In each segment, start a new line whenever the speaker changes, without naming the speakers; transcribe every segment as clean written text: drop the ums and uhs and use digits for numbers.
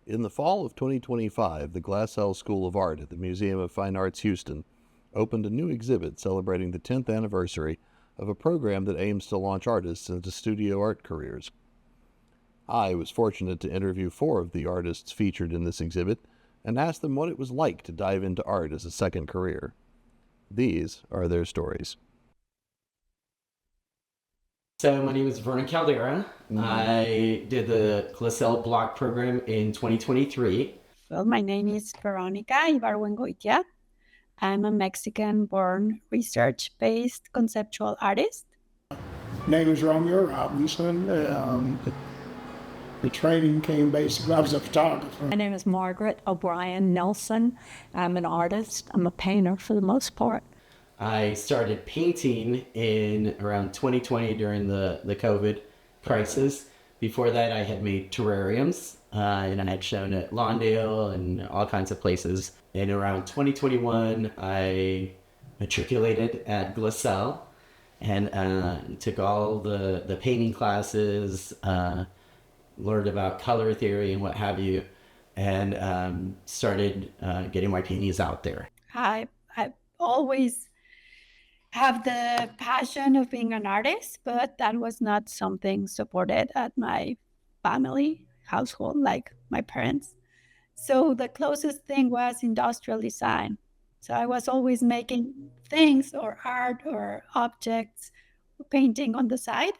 In the fall of 2025, the Glassell School of Art at the Museum of Fine Arts Houston opened a new exhibit celebrating the 10th anniversary of a program that aims to launch artists into studio art careers. I was fortunate to interview four of the artists featured in this exhibit and asked them what it was like to dive into art as a second career. These are their stories.
So my name is Vernon Caldera. I did the Glassell block program in 2023.
Well, my name is Veronica Ibarwengoitia. I'm a Mexican-born research-based conceptual artist.
Name is Romeo Robinson. The training came basically, I was a photographer.
My name is Margaret O'Brien Nelson. I'm an artist. I'm a painter for the most part.
I started painting in around 2020 during the COVID crisis. Before that, I had made terrariums, and I had shown at Lawndale and all kinds of places. And around 2021, I matriculated at Glassell and took all the painting classes, learned about color theory and what have you, and started getting my paintings out there.
I always have the passion of being an artist, but that was not something supported at my family household, like my parents. So the closest thing was industrial design. So I was always making things or art or objects, painting on the side.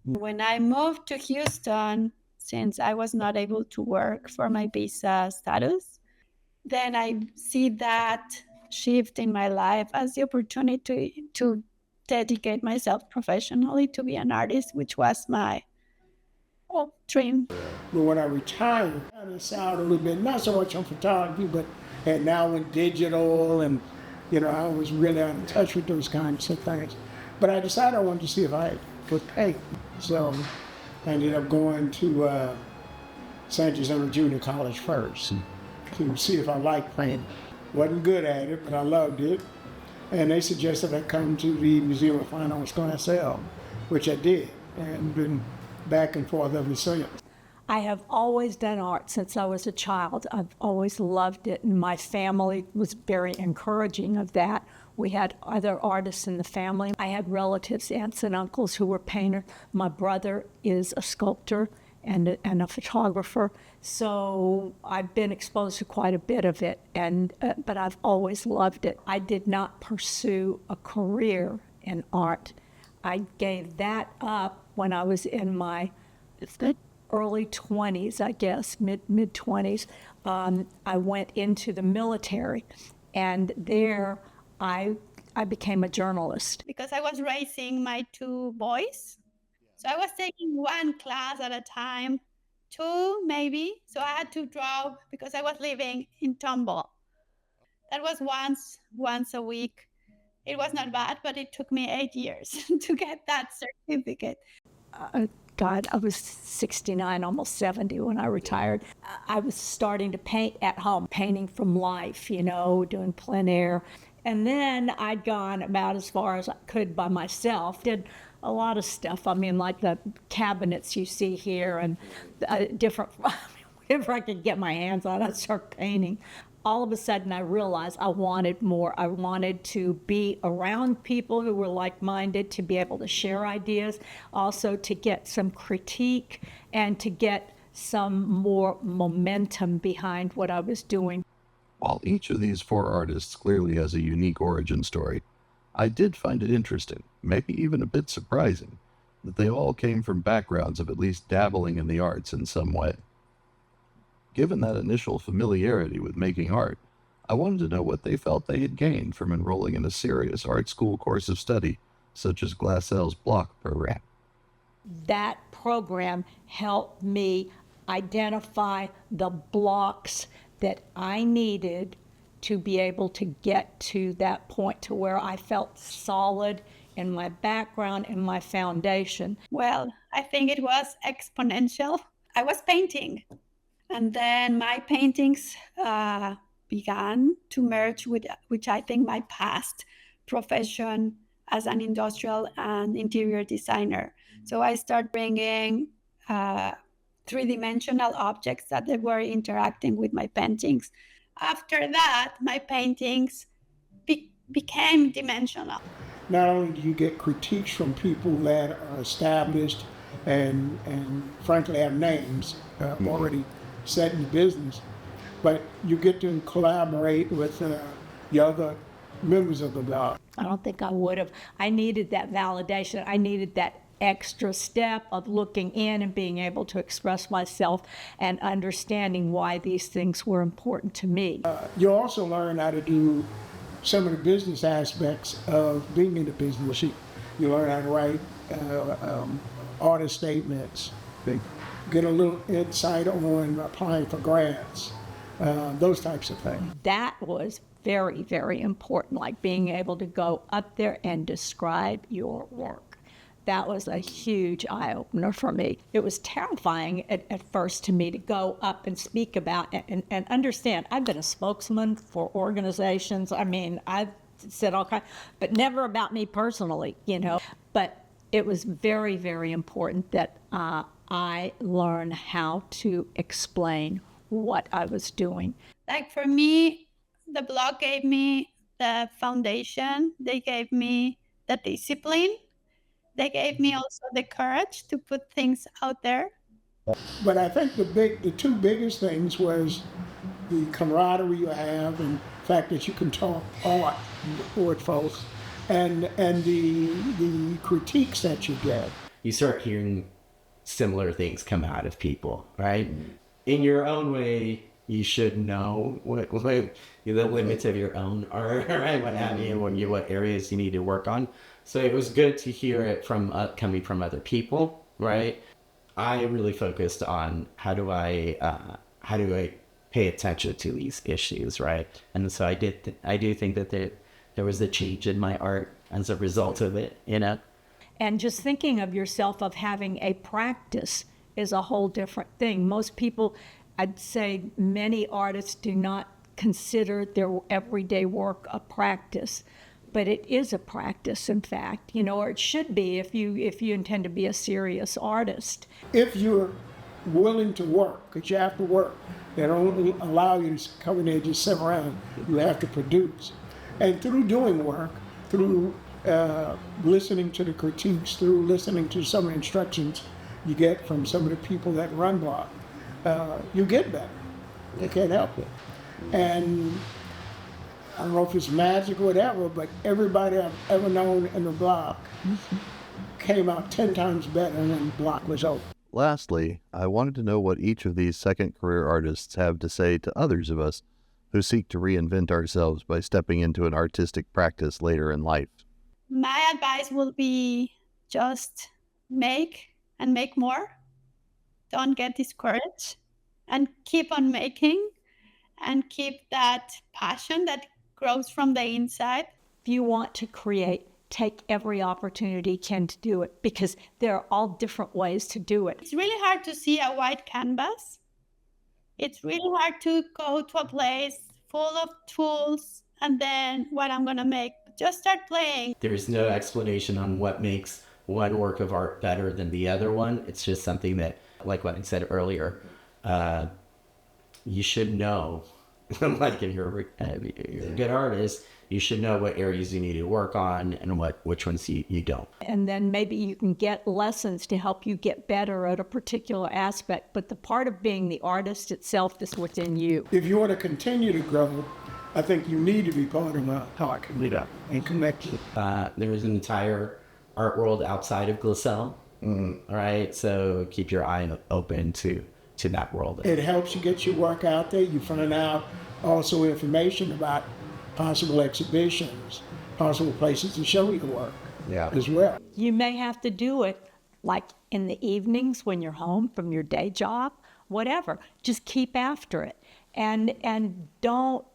When I moved to Houston, since I was not able to work for my visa status, then I see that shift in my life as the opportunity to dedicate myself professionally to be an artist, which was my dream.
But when I retired, I kind of soured a little bit, not so much on photography, but and now in digital, and I was really out of touch with those kinds of things. But I decided I wanted to see if I could paint. So I ended up going to San Jacinto Junior College first to see if I liked painting. Wasn't good at it, but I loved it. And they suggested I come to the Museum of Fine Arts Glassell, which I did, and been back and forth ever since.
I have always done art since I was a child. I've always loved it, and my family was very encouraging of that. We had other artists in the family. I had relatives, aunts and uncles who were painters. My brother is a sculptor and a photographer, so I've been exposed to quite a bit of it, but I've always loved it. I did not pursue a career in art. I gave that up when I was in my early 20s, I guess, mid-20s. I went into the military, and there I became a journalist.
Because I was raising my two boys. So I was taking one class at a time, two maybe. So I had to draw because I was living in Tomball. That was once a week. It was not bad, but it took me 8 years to get that certificate.
God, I was 69, almost 70 when I retired. I was starting to paint at home, painting from life, doing plein air. And then I'd gone about as far as I could by myself, did a lot of stuff. I mean, like the cabinets you see here and different, whatever I could get my hands on, I'd start painting. All of a sudden, I realized I wanted more. I wanted to be around people who were like-minded, to be able to share ideas, also to get some critique and to get some more momentum behind what I was doing.
While each of these four artists clearly has a unique origin story, I did find it interesting, maybe even a bit surprising, that they all came from backgrounds of at least dabbling in the arts in some way. Given that initial familiarity with making art, I wanted to know what they felt they had gained from enrolling in a serious art school course of study, such as Glassell's block program.
That program helped me identify the blocks that I needed to be able to get to that point to where I felt solid in my background and my foundation.
Well, I think it was exponential. I was painting, and then my paintings began to merge with, which I think my past profession as an industrial and interior designer. So I started bringing three-dimensional objects that they were interacting with my paintings. After that, my paintings became dimensional.
Not only do you get critiques from people that are established and frankly have names already set in the business, but you get to collaborate with the other members of the blog.
I don't think I would have. I needed that validation. I needed that extra step of looking in and being able to express myself and understanding why these things were important to me.
You also learn how to do some of the business aspects of being in the business. You learn how to write order statements, get a little insight on applying for grants, those types of things.
That was very, very important, like being able to go up there and describe your work. That was a huge eye-opener for me. It was terrifying at first to me to go up and speak about and understand. I've been a spokesman for organizations. I mean, I've said all kinds, but never about me personally, you know. But it was very, very important that I learn how to explain what I was doing.
Like for me, the blog gave me the foundation. They gave me the discipline. They gave me also the courage to put things out there.
But I think the two biggest things was the camaraderie you have and the fact that you can talk art with folks and the critiques that you get.
You start hearing similar things come out of people, right? In your own way, you should know what the limits of your own art, right? What have you, what areas you need to work on. So it was good to hear it from coming from other people, right? I really focused on how do I pay attention to these issues, right? And so I do think that there was a change in my art as a result of it, you know.
And just thinking of yourself of having a practice is a whole different thing. Most people, I'd say many artists do not consider their everyday work a practice, but it is a practice, in fact, you know, or it should be if you intend to be a serious artist.
If you're willing to work, because you have to work, they don't allow you to come in there and just sit around. You have to produce. And through doing work, through listening to the critiques, through listening to some of the instructions you get from some of the people that run blog, you get better. You can't help it. And I don't know if it's magic or whatever, but everybody I've ever known in the block came out 10 times better when the block was open.
Lastly, I wanted to know what each of these second career artists have to say to others of us who seek to reinvent ourselves by stepping into an artistic practice later in life.
My advice will be just make and make more. Don't get discouraged and keep on making and keep that passion that grows from the inside.
If you want to create, take every opportunity you can to do it, because there are all different ways to do it.
It's really hard to see a white canvas. It's really hard to go to a place full of tools and then what I'm going to make. Just start playing.
There's no explanation on what makes one work of art better than the other one. It's just something that, like what I said earlier, you should know. Like if you're a good artist, you should know what areas you need to work on and which ones you don't.
And then maybe you can get lessons to help you get better at a particular aspect. But the part of being the artist itself is within you.
If you want to continue to grow, I think you need to be part of how I can lead up and connect you.
There is an entire art world outside of Glassell, right? So keep your eye open to that world.
It helps you get your work out there. You find out also information about possible exhibitions, possible places to show your work as well.
You may have to do it like in the evenings when you're home from your day job, whatever. Just keep after it. And don't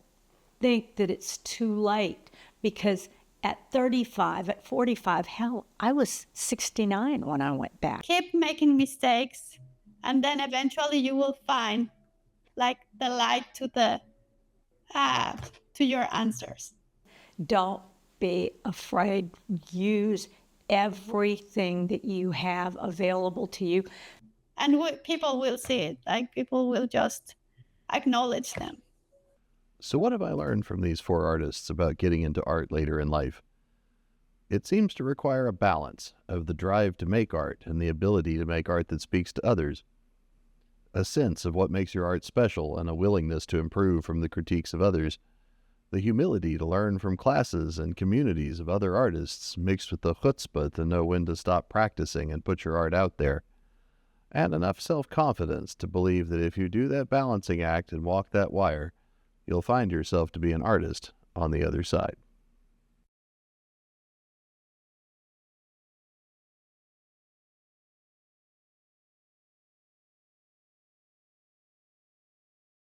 think that it's too late, because at 35, at 45, hell, I was 69 when I went back.
Keep making mistakes, and then eventually you will find like the light to your answers.
Don't be afraid. Use everything that you have available to you.
and people will see it. Like people will just acknowledge them.
So, what have I learned from these four artists about getting into art later in life? It seems to require a balance of the drive to make art and the ability to make art that speaks to others, a sense of what makes your art special and a willingness to improve from the critiques of others, the humility to learn from classes and communities of other artists mixed with the chutzpah to know when to stop practicing and put your art out there, and enough self-confidence to believe that if you do that balancing act and walk that wire, you'll find yourself to be an artist on the other side.